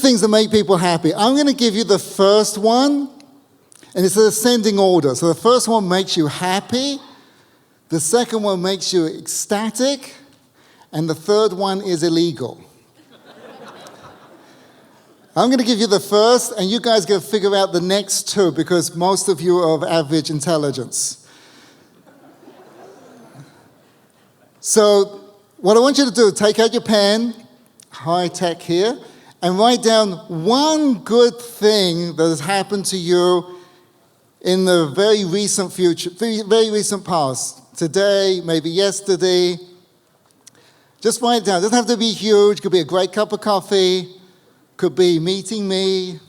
Things that make people happy. I'm going to give you the first one, and it's an ascending order. So the first one makes you happy, the second one makes you ecstatic, and the third one is illegal. I'm going to give you the first, and you guys go figure out the next two, because most of you are of average intelligence. So what I want you to do, take out your pen, high tech here, and write down one good thing that has happened to you in the very recent future, very recent past. Today, maybe yesterday. Just write it down. It doesn't have to be huge. It could be a great cup of coffee. Could be meeting me.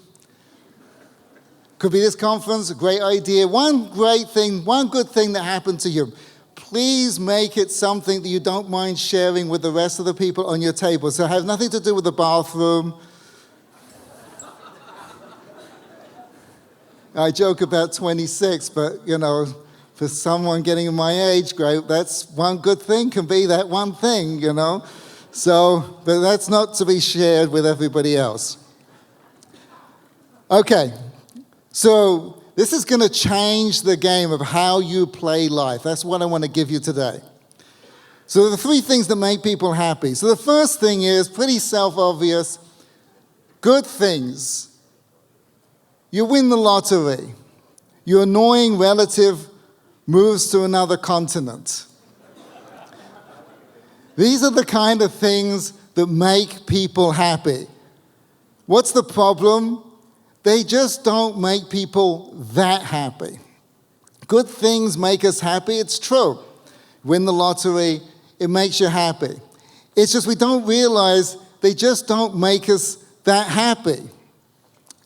Could be this conference, a great idea. One great thing, one good thing that happened to you. Please make it something that you don't mind sharing with the rest of the people on your table. So have nothing to do with the bathroom. I joke about 26, but for someone getting in my age group, that's one good thing can be that one thing, So, but that's not to be shared with everybody else. Okay, so this is going to change the game of how you play life. That's what I want to give you today. So the three things that make people happy. So the first thing is pretty self-obvious. Good things. You win the lottery. Your annoying relative moves to another continent. These are the kind of things that make people happy. What's the problem? They just don't make people that happy. Good things make us happy, it's true. Win the lottery, it makes you happy. It's just we don't realize they just don't make us that happy.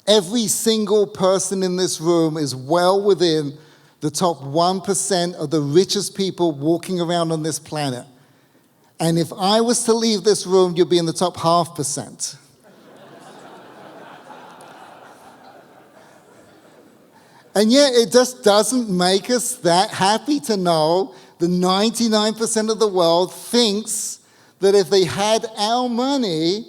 Every single person in this room is well within the top 1% of the richest people walking around on this planet. And if I was to leave this room, you'd be in the top 0.5%. And yet it just doesn't make us that happy to know that 99% of the world thinks that if they had our money,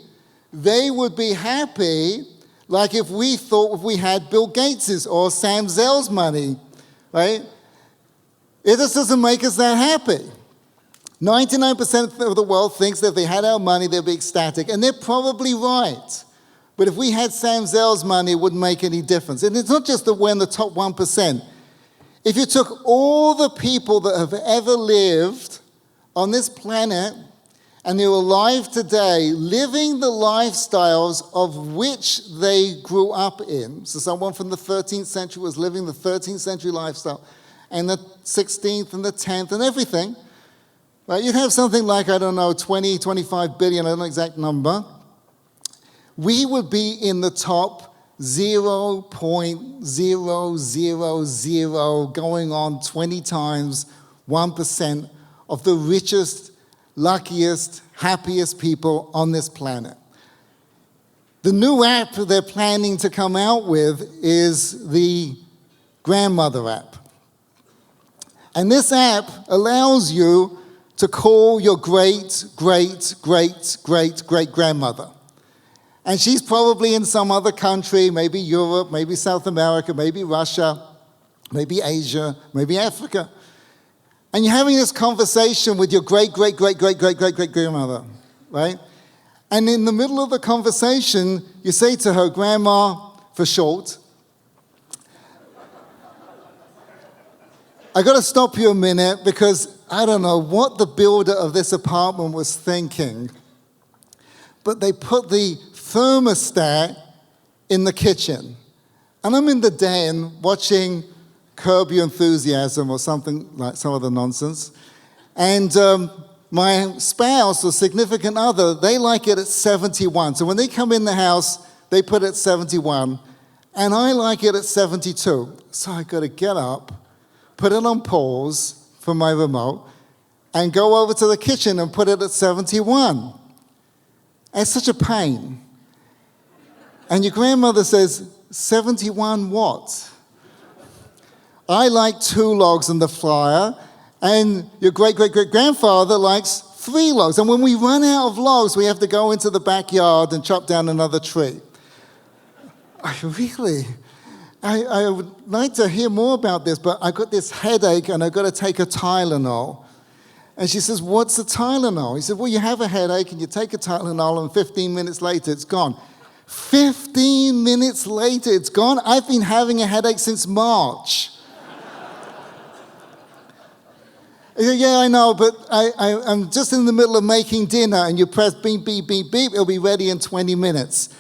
they would be happy, like if we thought if we had Bill Gates's or Sam Zell's money, right? It just doesn't make us that happy. 99% of the world thinks that if they had our money, they'd be ecstatic, and they're probably right. But if we had Sam Zell's money, it wouldn't make any difference. And it's not just that we're in the top 1%. If you took all the people that have ever lived on this planet, and they're alive today, living the lifestyles of which they grew up in. So someone from the 13th century was living the 13th century lifestyle, and the 16th and the 10th and everything. Right? You'd have something like, 20, 25 billion, I don't know the exact number. We would be in the top 0.000, going on 20 times 1% of the richest, luckiest, happiest people on this planet. The new app they're planning to come out with is the Grandmother app. And this app allows you to call your great-great-great-great-great-grandmother. And she's probably in some other country, maybe Europe, maybe South America, maybe Russia, maybe Asia, maybe Africa. And you're having this conversation with your great-great-great-great-great-great-great-grandmother, right? And in the middle of the conversation, you say to her, Grandma, for short, I got to stop you a minute because I don't know what the builder of this apartment was thinking, but they put the thermostat in the kitchen. And I'm in the den watching Curb Your Enthusiasm or something like some other nonsense. And my spouse or significant other, they like it at 71. So when they come in the house, they put it at 71. And I like it at 72. So I got to get up, put it on pause from my remote, and go over to the kitchen and put it at 71. And it's such a pain. And your grandmother says, 71 what? I like 2 logs on the fire, and your great-great-great-grandfather likes 3 logs. And when we run out of logs, we have to go into the backyard and chop down another tree. Really? I would like to hear more about this, but I got this headache and I've got to take a Tylenol. And she says, what's a Tylenol? He said, well, you have a headache and you take a Tylenol and 15 minutes later it's gone. 15 minutes later it's gone? I've been having a headache since March. Yeah, I know, but I'm just in the middle of making dinner and you press beep, beep, beep, beep, it'll be ready in 20 minutes.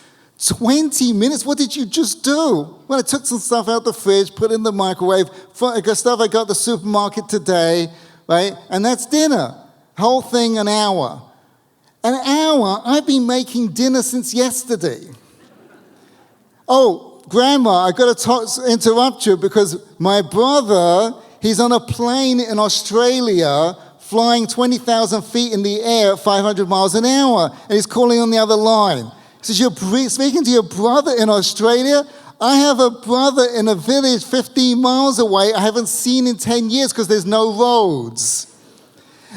20 minutes? What did you just do? Well, I took some stuff out the fridge, put it in the microwave, stuff I got at the supermarket today, right? And that's dinner. Whole thing an hour. An hour? I've been making dinner since yesterday. Oh, Grandma, I got to interrupt you because my brother, he's on a plane in Australia flying 20,000 feet in the air at 500 miles an hour, and he's calling on the other line. He says, you're speaking to your brother in Australia? I have a brother in a village 15 miles away I haven't seen in 10 years because there's no roads.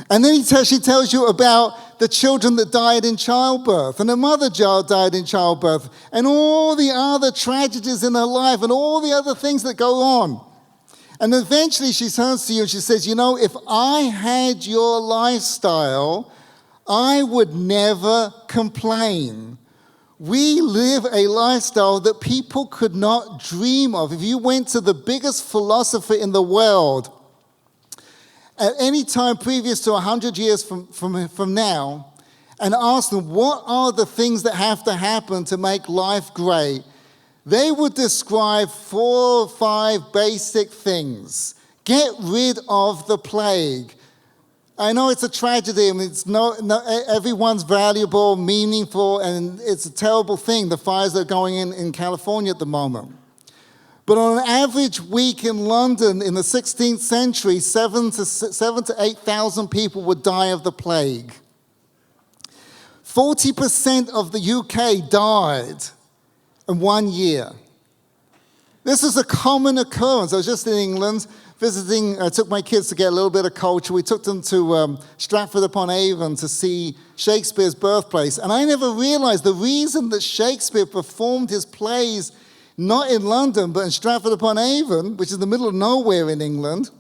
And then she tells you about the children that died in childbirth, and the mother died in childbirth, and all the other tragedies in her life, and all the other things that go on. And eventually she turns to you and she says, you know, if I had your lifestyle, I would never complain. We live a lifestyle that people could not dream of. If you went to the biggest philosopher in the world at any time previous to 100 years from now and asked them, what are the things that have to happen to make life great? They would describe 4 or 5 basic things. Get rid of the plague. I know it's a tragedy. I mean, everyone's valuable, meaningful, and it's a terrible thing, the fires that are going in California at the moment. But on an average week in London in the 16th century, 7,000 to 8,000 people would die of the plague. 40% of the UK died in 1 year. This is a common occurrence. I was just in England visiting. I took my kids to get a little bit of culture. We took them to Stratford-upon-Avon to see Shakespeare's birthplace. And I never realized the reason that Shakespeare performed his plays not in London, but in Stratford-upon-Avon, which is in the middle of nowhere in England,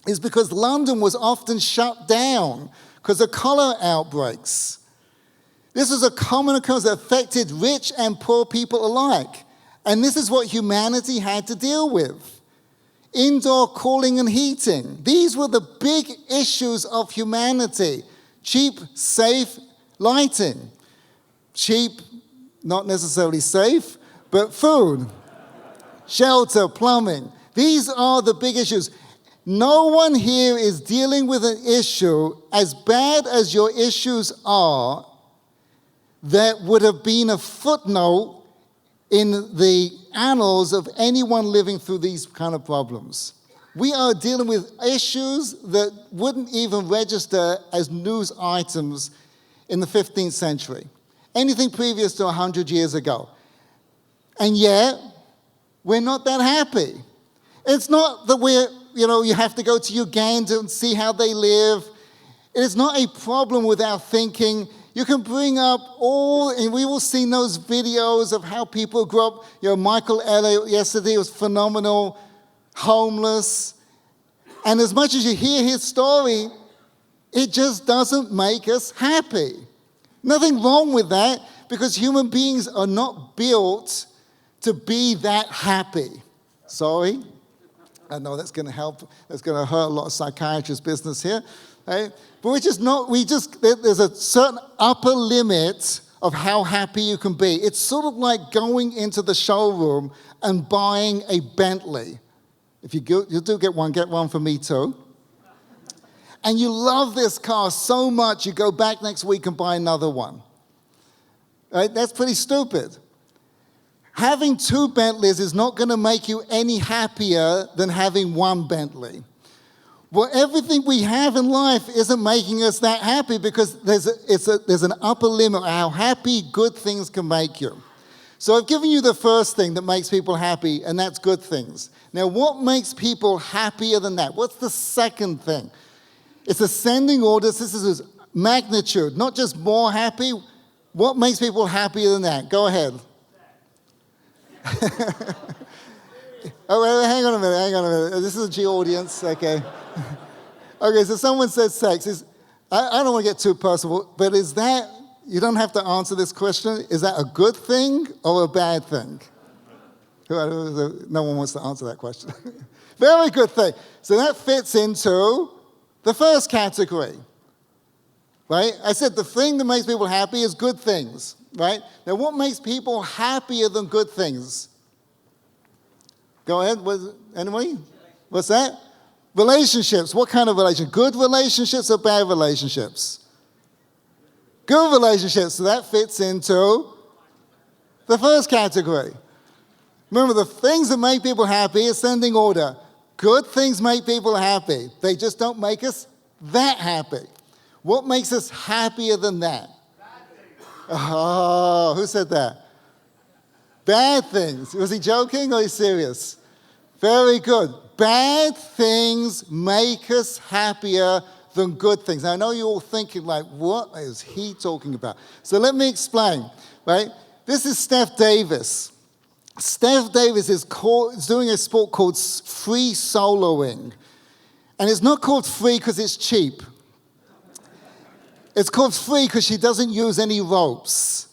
is because London was often shut down because of cholera outbreaks. This was a common occurrence that affected rich and poor people alike. And this is what humanity had to deal with. Indoor cooling and heating. These were the big issues of humanity. Cheap, safe lighting. Cheap, not necessarily safe, but food. Shelter, plumbing. These are the big issues. No one here is dealing with an issue as bad as your issues are that would have been a footnote in the annals of anyone living through these kind of problems. We are dealing with issues that wouldn't even register as news items in the 15th century. Anything previous to 100 years ago. And yet, we're not that happy. It's not that you have to go to Uganda and see how they live. It is not a problem with our thinking. You can bring up and we will see those videos of how people grew up. Michael Elliott yesterday was phenomenal, homeless. And as much as you hear his story, it just doesn't make us happy. Nothing wrong with that, because human beings are not built to be that happy. Sorry. I know that's going to help. That's going to hurt a lot of psychiatrists' business here. Right? But there's a certain upper limit of how happy you can be. It's sort of like going into the showroom and buying a Bentley. If you do get one for me too. And you love this car so much, you go back next week and buy another one. Right? That's pretty stupid. Having 2 Bentleys is not going to make you any happier than having 1 Bentley. Well, everything we have in life isn't making us that happy, because there's an upper limit of how happy good things can make you. So I've given you the first thing that makes people happy, and that's good things. Now, what makes people happier than that? What's the second thing? It's ascending order. This is magnitude, not just more happy. What makes people happier than that? Go ahead. Oh, wait, hang on a minute. This is a G audience, okay. Okay, so someone says sex. I don't want to get too personal, but is that, you don't have to answer this question, is that a good thing or a bad thing? No one wants to answer that question. Very good thing. So that fits into the first category, right? I said the thing that makes people happy is good things, right? Now, what makes people happier than good things? Go ahead. Anybody? What's that? Relationships. What kind of relationship? Good relationships or bad relationships? Good relationships. So that fits into the first category. Remember, the things that make people happy, ascending order. Good things make people happy. They just don't make us that happy. What makes us happier than that? Oh, who said that? Bad things. Was he joking or is he serious? Very good. Bad things make us happier than good things. Now, I know you're all thinking like, what is he talking about? So let me explain, right? This is Steph Davis. Steph Davis is doing a sport called free soloing. And it's not called free because it's cheap. It's called free because she doesn't use any ropes.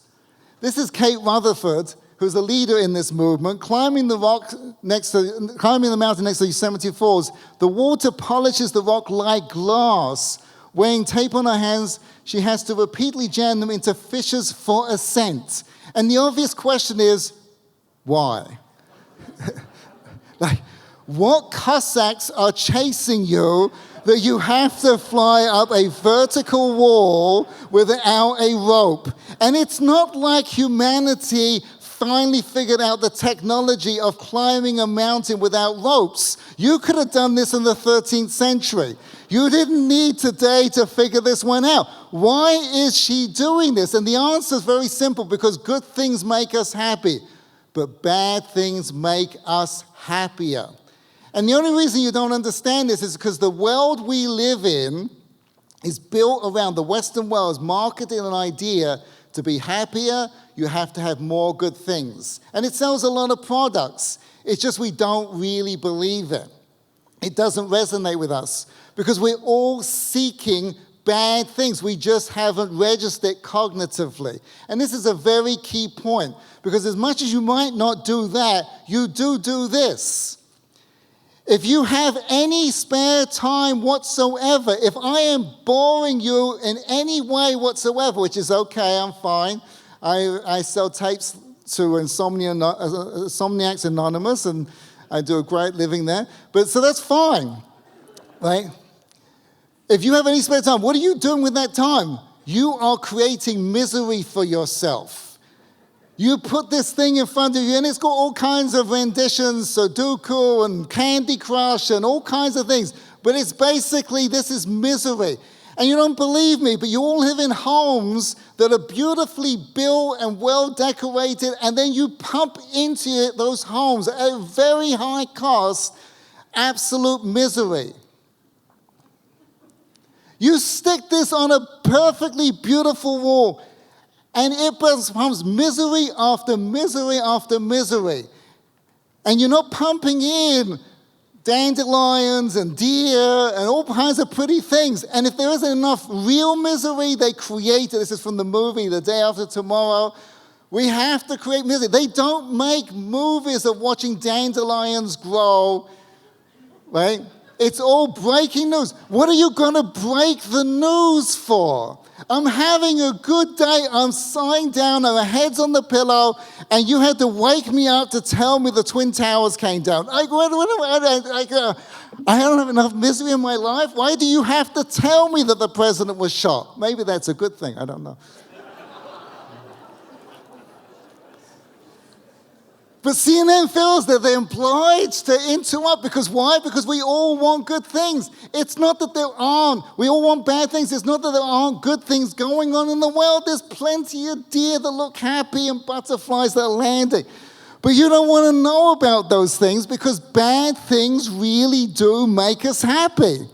This is Kate Rutherford, who's a leader in this movement, climbing the mountain next to Yosemite Falls. The water polishes the rock like glass. Wearing tape on her hands, she has to repeatedly jam them into fissures for ascent. And the obvious question is, why? Like, what Cossacks are chasing you that you have to fly up a vertical wall without a rope? And it's not like humanity finally figured out the technology of climbing a mountain without ropes. You could have done this in the 13th century. You didn't need today to figure this one out. Why is she doing this? And the answer is very simple, because good things make us happy, but bad things make us happier. And the only reason you don't understand this is because the world we live in is built around, the Western world is marketing an idea to be happier, you have to have more good things. And it sells a lot of products. It's just we don't really believe it. It doesn't resonate with us because we're all seeking bad things. We just haven't registered cognitively. And this is a very key point, because as much as you might not do that, you do this. If you have any spare time whatsoever, if I am boring you in any way whatsoever, which is okay, I'm fine. I sell tapes to Insomniacs Anonymous, and I do a great living there. But so that's fine, right? If you have any spare time, what are you doing with that time? You are creating misery for yourself. You put this thing in front of you, and it's got all kinds of renditions, Sudoku and Candy Crush and all kinds of things. But it's basically, this is misery. And you don't believe me, but you all live in homes that are beautifully built and well decorated, and then you pump into those homes at a very high cost, absolute misery. You stick this on a perfectly beautiful wall, and it becomes misery after misery after misery. And you're not pumping in dandelions and deer and all kinds of pretty things. And if there isn't enough real misery, they create it. This is from the movie, The Day After Tomorrow. We have to create misery. They don't make movies of watching dandelions grow, right? It's all breaking news. What are you going to break the news for? I'm having a good day. I'm lying down, our heads on the pillow, and you had to wake me up to tell me the Twin Towers came down. I don't have enough misery in my life. Why do you have to tell me that the president was shot? Maybe that's a good thing. I don't know. But CNN feels that they're obliged to interrupt, because why? Because we all want good things. It's not that there aren't. We all want bad things. It's not that there aren't good things going on in the world. There's plenty of deer that look happy and butterflies that are landing. But you don't want to know about those things, because bad things really do make us happy.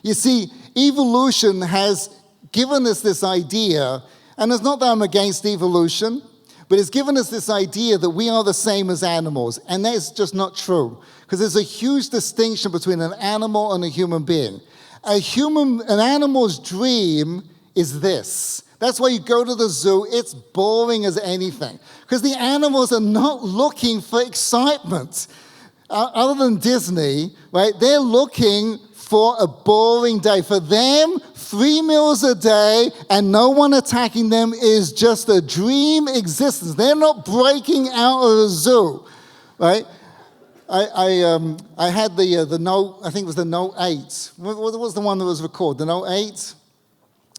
You see, evolution has given us this idea, and it's not that I'm against evolution, But it's given us this idea that we are the same as animals, and that is just not true, because there's a huge distinction between an animal and a human being. An animal's dream is this. That's why you go to the zoo, it's boring as anything, because the animals are not looking for excitement. Other than Disney, right? They're looking for a boring day. For them, 3 meals a day and no one attacking them is just a dream existence. They're not breaking out of the zoo, right? I had the Note, I think it was the Note 8. What was the one that was recorded? The Note 8?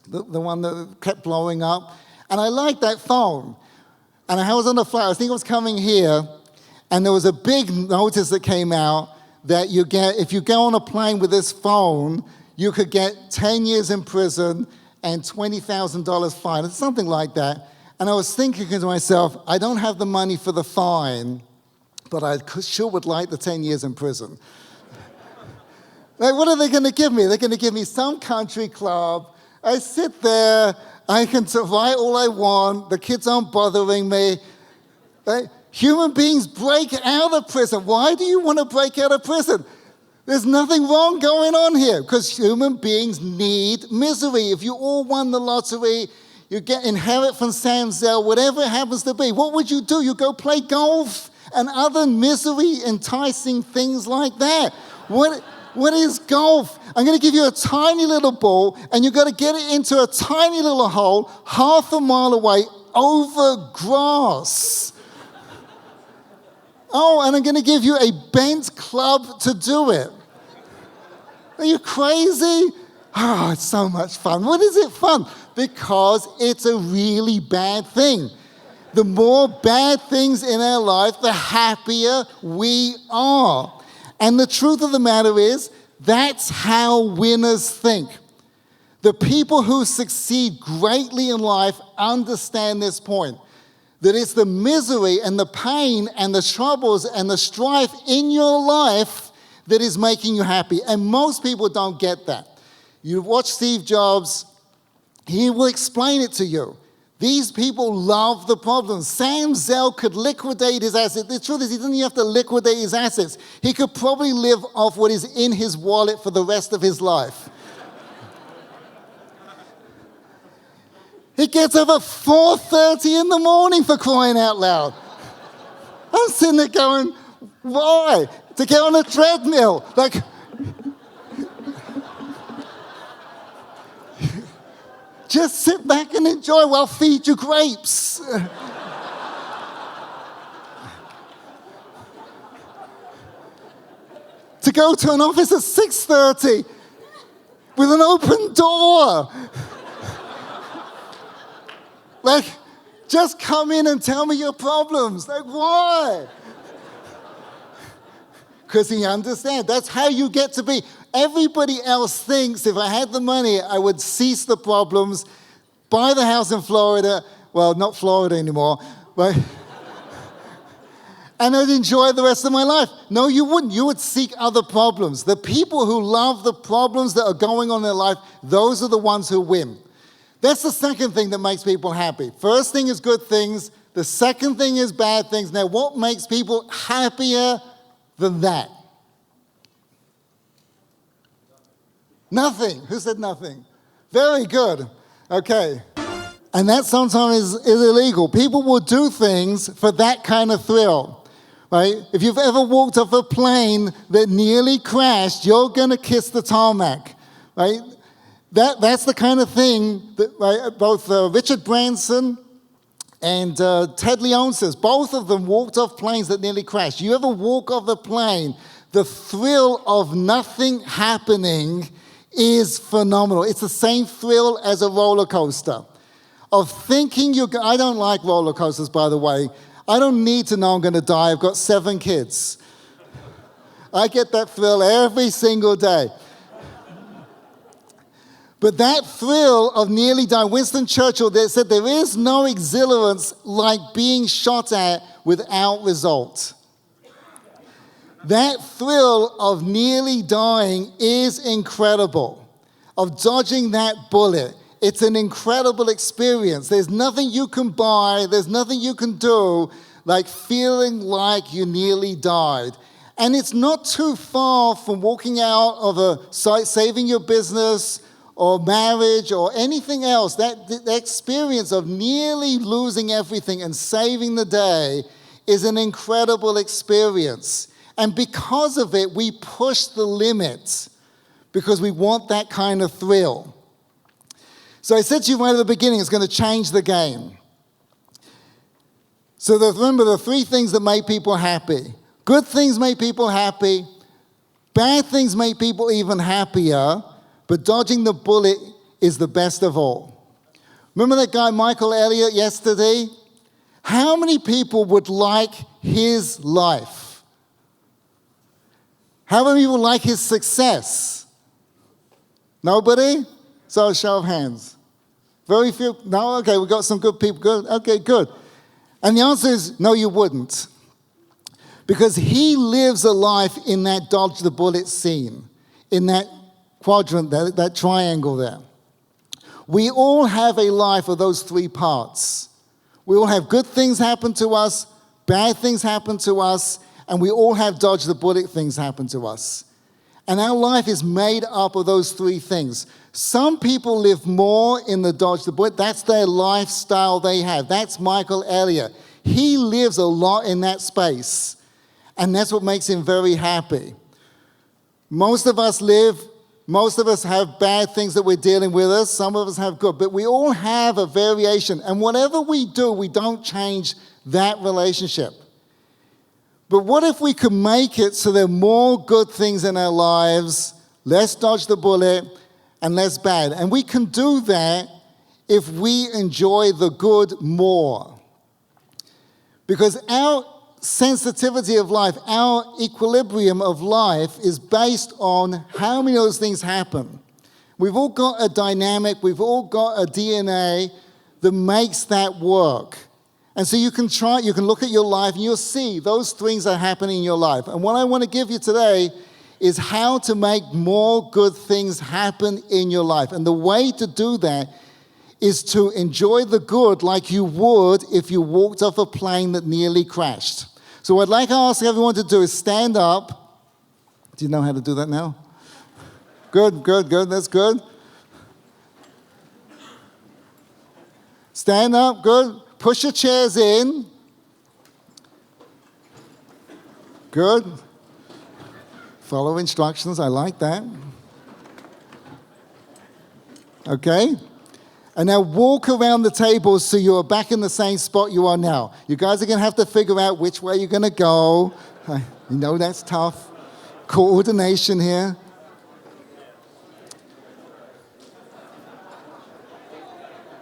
The one that kept blowing up. And I liked that phone. And I was on the flight, I think it was coming here, and there was a big notice that came out that you get, if you go on a plane with this phone, you could get 10 years in prison and $20,000 fine, or something like that. And I was thinking to myself, I don't have the money for the fine, but I sure would like the 10 years in prison. Like, what are they going to give me? They're going to give me some country club. I sit there, I can write all I want, the kids aren't bothering me. Right? Human beings break out of prison. Why do you want to break out of prison? There's nothing wrong going on here, because human beings need misery. If you all won the lottery, you inherit from Sam Zell, whatever it happens to be, what would you do? You go play golf and other misery enticing things like that. What is golf? I'm going to give you a tiny little ball, and you've got to get it into a tiny little hole half a mile away over grass. Oh, and I'm going to give you a bent club to do it. Are you crazy? Oh, it's so much fun. What is it fun? Because it's a really bad thing. The more bad things in our life, the happier we are. And the truth of the matter is, that's how winners think. The people who succeed greatly in life understand this point. That it's the misery and the pain and the troubles and the strife in your life that is making you happy. And most people don't get that. You watch Steve Jobs, he will explain it to you. These people love the problems. Sam Zell could liquidate his assets. The truth is, he doesn't even have to liquidate his assets. He could probably live off what is in his wallet for the rest of his life. He gets up at 4:30 in the morning, for crying out loud. I'm sitting there going, why? To get on a treadmill. Like, just sit back and enjoy while I feed you grapes. To go to an office at 6:30 with an open door. Like, just come in and tell me your problems. Like, why? Because he understands. That's how you get to be. Everybody else thinks if I had the money, I would cease the problems, buy the house in Florida. Well, not Florida anymore. But and I'd enjoy the rest of my life. No, you wouldn't. You would seek other problems. The people who love the problems that are going on in their life, those are the ones who win. That's the second thing that makes people happy. First thing is good things. The second thing is bad things. Now, what makes people happier than that? Nothing. Who said nothing? Very good. Okay. And that sometimes is illegal. People will do things for that kind of thrill, right? If you've ever walked off a plane that nearly crashed, you're going to kiss the tarmac, right? That's the kind of thing that right, both Richard Branson and Ted Leone says. Both of them walked off planes that nearly crashed. You ever walk off a plane, the thrill of nothing happening is phenomenal. It's the same thrill as a roller coaster. Of thinking I don't like roller coasters, by the way. I don't need to know I'm going to die. I've got 7 kids. I get that thrill every single day. But that thrill of nearly dying, Winston Churchill said there is no exhilarance like being shot at without result. That thrill of nearly dying is incredible, of dodging that bullet. It's an incredible experience. There's nothing you can buy, there's nothing you can do like feeling like you nearly died. And it's not too far from walking out of a site, saving your business or marriage or anything else. That experience of nearly losing everything and saving the day is an incredible experience. And because of it, we push the limits because we want that kind of thrill. So I said to you right at the beginning, it's going to change the game. So remember the three things that make people happy. Good things make people happy. Bad things make people even happier. But dodging the bullet is the best of all. Remember that guy Michael Elliott yesterday? How many people would like his life? How many people like his success? Nobody? So show of hands. Very few? No? Okay, we got some good people. Good. Okay, good. And the answer is no, you wouldn't. Because he lives a life in that dodge the bullet scene, in that quadrant, that triangle there. We all have a life of those three parts. We all have good things happen to us, bad things happen to us, and we all have dodge the bullet things happen to us. And our life is made up of those three things. Some people live more in the dodge the bullet. That's their lifestyle they have. That's Michael Elliott. He lives a lot in that space. And that's what makes him very happy. Most of us have bad things that we're dealing with us. Some of us have good. But we all have a variation. And whatever we do, we don't change that relationship. But what if we could make it so there are more good things in our lives, less dodge the bullet, and less bad? And we can do that if we enjoy the good more. Because our sensitivity of life, our equilibrium of life is based on how many of those things happen. We've all got a dynamic, we've all got a DNA that makes that work. And so you can look at your life and you'll see those things are happening in your life. And what I want to give you today is how to make more good things happen in your life. And the way to do that is to enjoy the good like you would if you walked off a plane that nearly crashed. So what I'd like to ask everyone to do is stand up. Do you know how to do that now? Good, that's good. Stand up, good. Push your chairs in. Good. Follow instructions, I like that. Okay. And now walk around the table so you're back in the same spot you are now. You guys are going to have to figure out which way you're going to go. You know that's tough. Coordination here.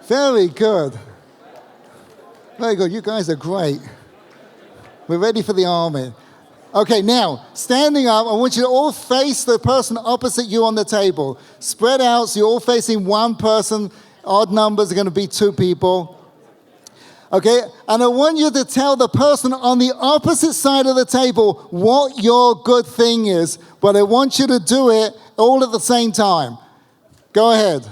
Very good. Very good. You guys are great. We're ready for the army. Okay, now, standing up, I want you to all face the person opposite you on the table. Spread out so you're all facing one person. Odd numbers are going to be two people. Okay, and I want you to tell the person on the opposite side of the table what your good thing is, but I want you to do it all at the same time. Go ahead.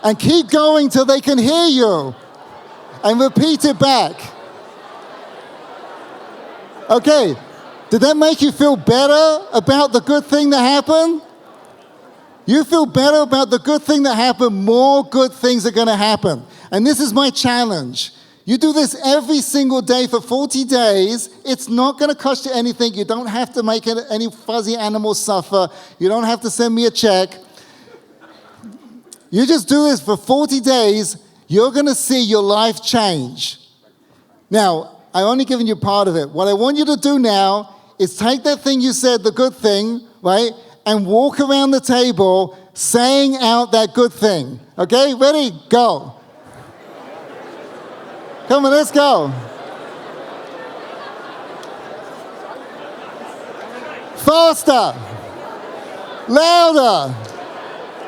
And keep going till they can hear you. And repeat it back. Okay, did that make you feel better about the good thing that happened? You feel better about the good thing that happened, more good things are going to happen. And this is my challenge. You do this every single day for 40 days. It's not going to cost you anything. You don't have to make any fuzzy animals suffer. You don't have to send me a check. You just do this for 40 days, you're going to see your life change. Now, I've only given you part of it. What I want you to do now is take that thing you said, the good thing, right, and walk around the table saying out that good thing. Okay, ready? Go. Come on, let's go. Faster. Louder.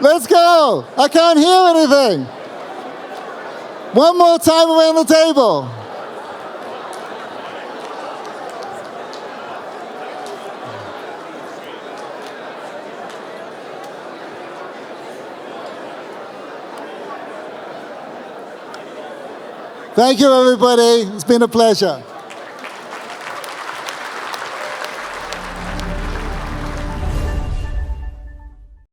Let's go. I can't hear anything. One more time around the table. Thank you, everybody. It's been a pleasure.